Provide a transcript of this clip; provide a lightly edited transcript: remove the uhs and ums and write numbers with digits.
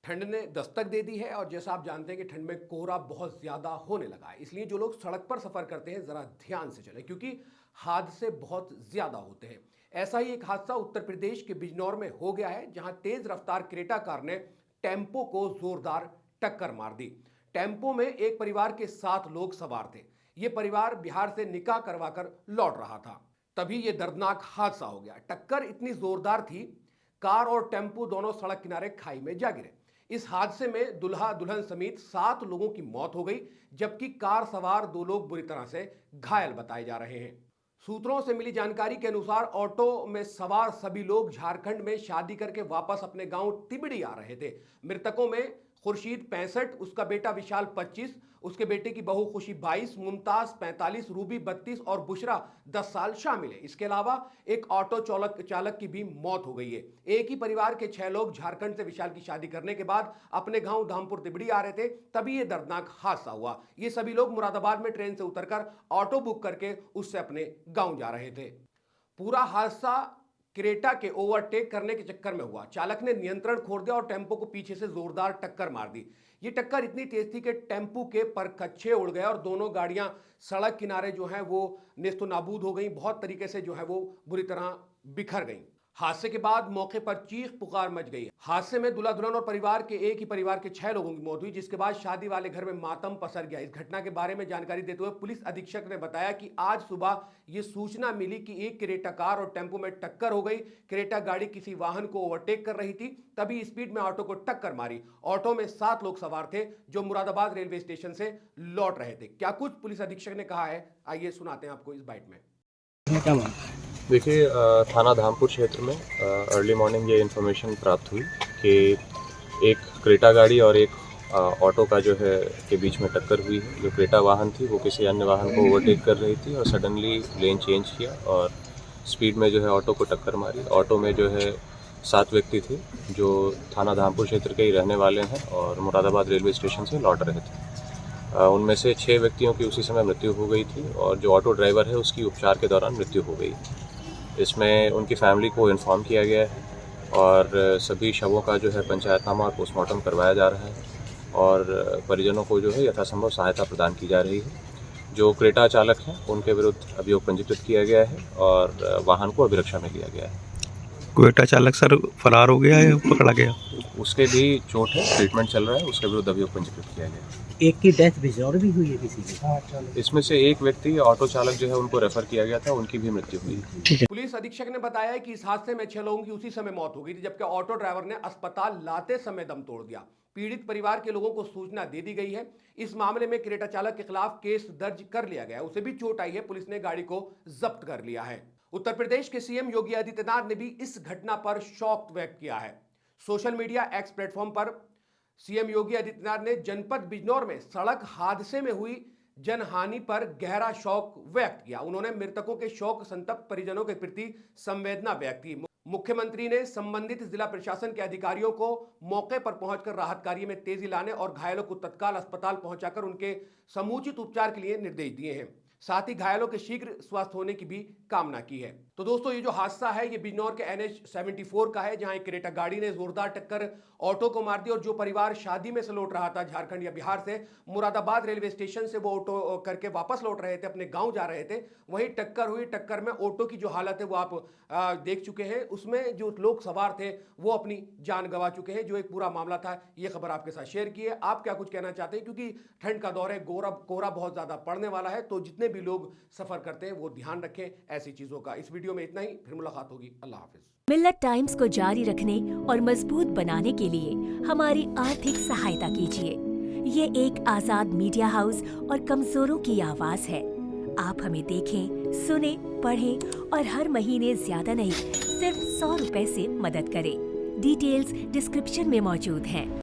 ठंड ने दस्तक दे दी है और जैसा आप जानते हैं कि ठंड में कोहरा बहुत ज़्यादा होने लगा है। इसलिए जो लोग सड़क पर सफ़र करते हैं ज़रा ध्यान से चलें क्योंकि हादसे बहुत ज़्यादा होते हैं। ऐसा ही एक हादसा उत्तर प्रदेश के बिजनौर में हो गया है, जहां तेज रफ्तार क्रेटा कार ने टेम्पो को जोरदार टक्कर मार दी। टेम्पो में एक परिवार के 7 लोग सवार थे। ये परिवार बिहार से निकाह करवाकर लौट रहा था। तभी ये दर्दनाक हादसा हो गया। टक्कर इतनी जोरदार थी, कार और टेम्पो दोनों सड़क किनारे खाई में जा गिरे। इस हादसे में दुल्हा दुल्हन समेत 7 लोगों की मौत हो गई, जबकि कार सवार 2 लोग बुरी तरह से घायल बताए जा रहे हैं। सूत्रों से मिली जानकारी के अनुसार ऑटो में सवार सभी लोग झारखंड में शादी करके वापस अपने गांव तिबड़ी आ रहे थे। मृतकों में खुर्शीद 65, उसका बेटा विशाल 25, उसके बेटे की बहू खुशी 22, मुमताज 45, रूबी 32 और बुशरा 10 साल शामिल है। इसके अलावा एक ऑटो चालक की भी मौत हो गई है। एक ही परिवार के 6 लोग झारखंड से विशाल की शादी करने के बाद अपने गांव धामपुर तिबड़ी आ रहे थे, तभी यह दर्दनाक हादसा हुआ। ये सभी लोग मुरादाबाद में ट्रेन से उतरकर ऑटो बुक करके उससे अपने गांव जा रहे थे। पूरा हादसा क्रेटा के ओवरटेक करने के चक्कर में हुआ। चालक ने नियंत्रण खो दिया और टेम्पो को पीछे से जोरदार टक्कर मार दी। ये टक्कर इतनी तेज थी कि टेम्पो के परखच्चे उड़ गए और दोनों गाड़ियां सड़क किनारे जो है वो नेस्तो नाबूद हो गई। बहुत तरीके से जो है वो बुरी तरह बिखर गई। हादसे के बाद मौके पर चीख पुकार मच गई। हादसे में दूल्हा दुल्हन और परिवार के एक ही परिवार के 6 लोगों की मौत हुई, जिसके बाद शादी वाले घर में मातम पसर गया। इस घटना के बारे में जानकारी देते हुए पुलिस अधीक्षक ने बताया कि आज सुबह ये सूचना मिली कि एक क्रेटा कार और टेम्पो में टक्कर हो गई। क्रेटा गाड़ी किसी वाहन को ओवरटेक कर रही थी, तभी स्पीड में ऑटो को टक्कर मारी। ऑटो में 7 लोग सवार थे जो मुरादाबाद रेलवे स्टेशन से लौट रहे थे। क्या कुछ पुलिस अधीक्षक ने कहा है, आइए सुनाते हैं आपको इस बाइट में। देखिए, थाना धामपुर क्षेत्र में अर्ली मॉर्निंग ये इन्फॉर्मेशन प्राप्त हुई कि एक क्रेटा गाड़ी और एक ऑटो का जो है के बीच में टक्कर हुई है। जो क्रेटा वाहन थी वो किसी अन्य वाहन को ओवरटेक कर रही थी और सडनली लेन चेंज किया और स्पीड में जो है ऑटो को टक्कर मारी। ऑटो में जो है 7 व्यक्ति थे जो थाना धामपुर क्षेत्र के ही रहने वाले हैं और मुरादाबाद रेलवे स्टेशन से लौट रहे थे। उनमें से 6 व्यक्तियों की उसी समय मृत्यु हो गई थी और जो ऑटो ड्राइवर है उसकी उपचार के दौरान मृत्यु हो गई। इसमें उनकी फैमिली को इन्फॉर्म किया गया है और सभी शवों का जो है पंचायतनामा और पोस्टमार्टम करवाया जा रहा है और परिजनों को जो है यथासंभव सहायता प्रदान की जा रही है। जो क्रेटा चालक हैं उनके विरुद्ध अभियोग पंजीकृत किया गया है और वाहन को अभिरक्षा में लिया गया है। क्रेटा चालक सर फरार हो गया है, पकड़ा गया? उसके भी चोट है, ट्रीटमेंट चल रहा है, उसके विरुद्ध अभियोग पंजीकृत किया गया है। एक की डेथ भी और भी हुई है किसी की? इसमें से एक व्यक्ति ऑटो चालक जो है उनको रेफर किया गया था, उनकी भी मृत्यु हुई। पुलिस अधीक्षक ने बताया कि इस हादसे में 6 लोगों की उसी समय मौत हो गई थी, जबकि ऑटो ड्राइवर ने अस्पताल लाते समय दम तोड़ दिया। पीड़ित परिवार के लोगों को सूचना दे दी गई है। इस मामले में क्रेटा चालक के खिलाफ केस दर्ज कर लिया गया है। उसे भी चोट आई है, पुलिस ने गाड़ी को जब्त कर लिया है। उत्तर प्रदेश के सीएम योगी आदित्यनाथ ने भी इस घटना पर शोक व्यक्त किया है। सोशल मीडिया एक्स प्लेटफॉर्म पर सीएम योगी आदित्यनाथ ने जनपद बिजनौर में सड़क हादसे में हुई जनहानि पर गहरा शोक व्यक्त किया। उन्होंने मृतकों के शोक संतप्त परिजनों के प्रति संवेदना व्यक्त की। मुख्यमंत्री ने संबंधित जिला प्रशासन के अधिकारियों को मौके पर पहुंचकर राहत कार्य में तेजी लाने और घायलों को तत्काल अस्पताल पहुंचाकर उनके समुचित उपचार के लिए निर्देश दिए हैं। साथ ही घायलों के शीघ्र स्वस्थ होने की भी कामना की है। तो दोस्तों, ये जो हादसा है ये बिजनौर के NH 74 का है, जहां एक क्रेटा गाड़ी ने जोरदार टक्कर ऑटो को मार दी और जो परिवार शादी में से लौट रहा था झारखंड या बिहार से, मुरादाबाद रेलवे स्टेशन से वो ऑटो करके वापस लौट रहे थे, अपने गांव जा रहे थे, वहीं टक्कर हुई। टक्कर में ऑटो की जो हालत है वो आप देख चुके हैं। उसमें जो लोग सवार थे वो अपनी जान गंवा चुके हैं। जो एक पूरा मामला था, ये खबर आपके साथ शेयर की है। आप क्या कुछ कहना चाहते हैं, क्योंकि ठंड का दौर है, कोहरा बहुत ज्यादा पड़ने वाला है, तो जितने भी लोग सफर करते हैं वो ध्यान रखें ऐसी चीजों का। इस वीडियो में इतना ही, फिर मुलाकात होगी। अल्लाह हाफिज। मिल्लत टाइम्स को जारी रखने और मजबूत बनाने के लिए हमारी आर्थिक सहायता कीजिए। ये एक आजाद मीडिया हाउस और कमजोरों की आवाज है। आप हमें देखें, सुने, पढ़ें और हर महीने ज्यादा नहीं, सिर्फ 100 रुपए से मदद करें। डिटेल्स डिस्क्रिप्शन में मौजूद हैं।